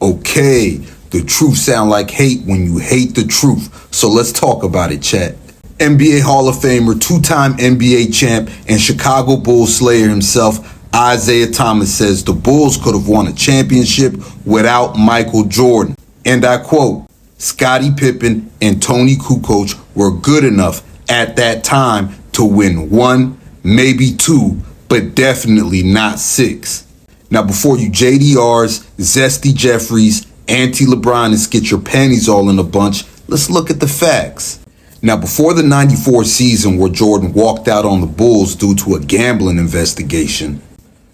Okay, the truth sound like hate when you hate the truth. So let's talk about it, chat. NBA Hall of Famer, two-time NBA champ, and Chicago Bulls slayer himself, Isiah Thomas, says the Bulls could have won a championship without Michael Jordan. And I quote, Scottie Pippen and Toni Kukoc were good enough at that time to win one, maybe two, but definitely not six. Now, before you JDRs, Zesty Jeffries, anti-LeBronists get your panties all in a bunch, let's look at the facts. Now, before the 94 season where Jordan walked out on the Bulls due to a gambling investigation,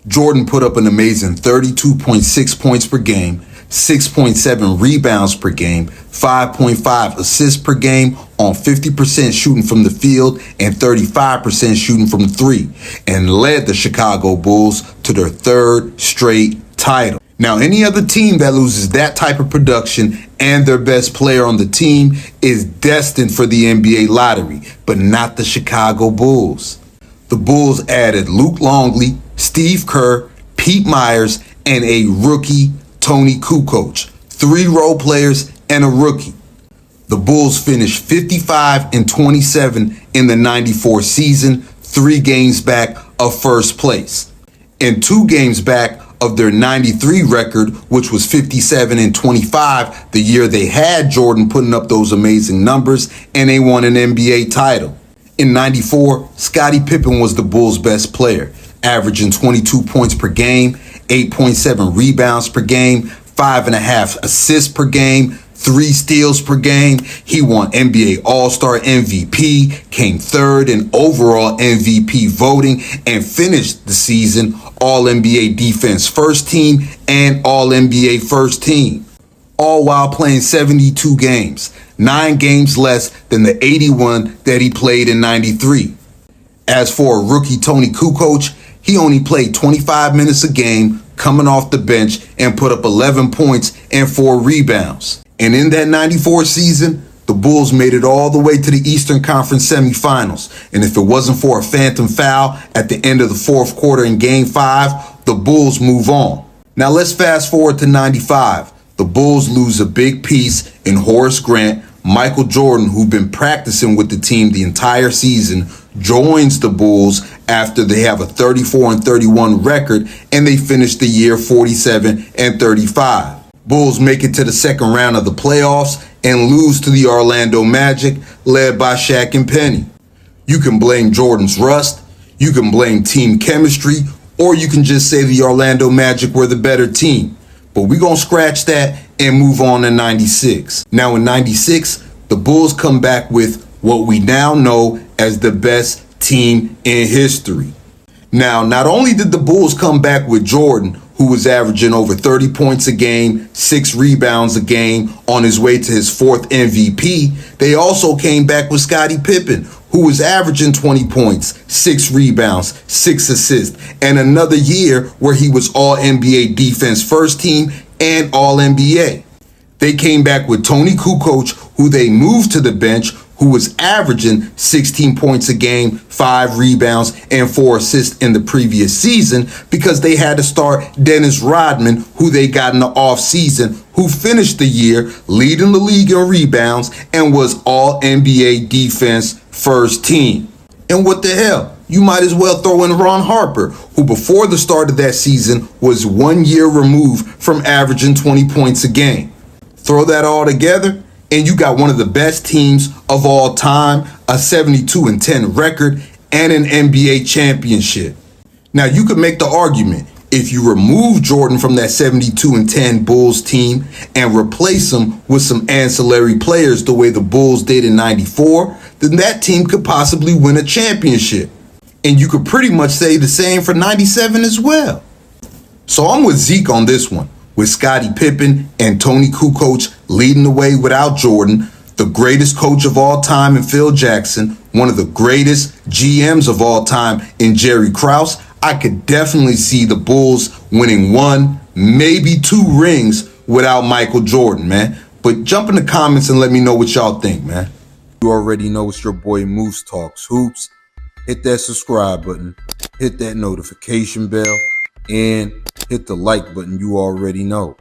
Jordan put up an amazing 32.6 points per game, 6.7 rebounds per game, 5.5 assists per game on 50% shooting from the field and 35% shooting from three, and led the Chicago Bulls to their third straight title. Now, any other team that loses that type of production and their best player on the team is destined for the NBA lottery, but not the Chicago Bulls. The Bulls added Luke Longley, Steve Kerr, Pete Myers, and a rookie, Toni Kukoc, 3 role players and a rookie. The Bulls finished 55-27 in the 94 season, 3 games back of first place, and 2 games back of their 93 record, which was 57-25, the year they had Jordan putting up those amazing numbers, and they won an NBA title. In 94, Scottie Pippen was the Bulls' best player, averaging 22 points per game, 8.7 rebounds per game, 5.5 assists per game, 3 steals per game. He won NBA All-Star MVP, came third in overall MVP voting, and finished the season All-NBA Defense First Team and All-NBA First Team, all while playing 72 games, 9 games less than the 81 that he played in 93. As for rookie Toni Kukoc, he only played 25 minutes a game, coming off the bench, and put up 11 points and 4 rebounds. And in that 94 season, the Bulls made it all the way to the Eastern Conference semifinals. And if it wasn't for a phantom foul at the end of the fourth quarter in Game 5, the Bulls move on. Now let's fast forward to 95. The Bulls lose a big piece in Horace Grant. Michael Jordan, who'd been practicing with the team the entire season, joins the Bulls after they have a 34-31 record, and they finish the year 47-35. Bulls make it to the second round of the playoffs and lose to the Orlando Magic, led by Shaq and Penny. You can blame Jordan's rust, you can blame team chemistry, or you can just say the Orlando Magic were the better team. But we're going to scratch that and move on to 96. Now in 96, the Bulls come back with what we now know as the best team in history. Now, not only did the Bulls come back with Jordan, who was averaging over 30 points a game, 6 rebounds a game, on his way to his 4th MVP, they also came back with Scottie Pippen, who was averaging 20 points, 6 rebounds, 6 assists, and another year where he was All-NBA Defense First Team and All-NBA. They came back with Toni Kukoc, who they moved to the bench, who was averaging 16 points a game, 5 rebounds, and 4 assists in the previous season because they had to start Dennis Rodman, who they got in the offseason, who finished the year leading the league in rebounds and was All-NBA Defense First Team. And what the hell? You might as well throw in Ron Harper, who before the start of that season was 1 year removed from averaging 20 points a game. Throw that all together, and you got one of the best teams of all time, a 72-10 record, and an NBA championship. Now, you could make the argument, if you remove Jordan from that 72-10 Bulls team and replace him with some ancillary players the way the Bulls did in 94, then that team could possibly win a championship. And you could pretty much say the same for 97 as well. So I'm with Zeke on this one, with Scottie Pippen and Toni Kukoc leading the way without Jordan, the greatest coach of all time in Phil Jackson, one of the greatest GMs of all time in Jerry Krause. I could definitely see the Bulls winning 1, maybe 2 rings without Michael Jordan, man. But jump in the comments and let me know what y'all think, man. You already know it's your boy Moose Talks Hoops. Hit that subscribe button, hit that notification bell, and hit the like button. You already know.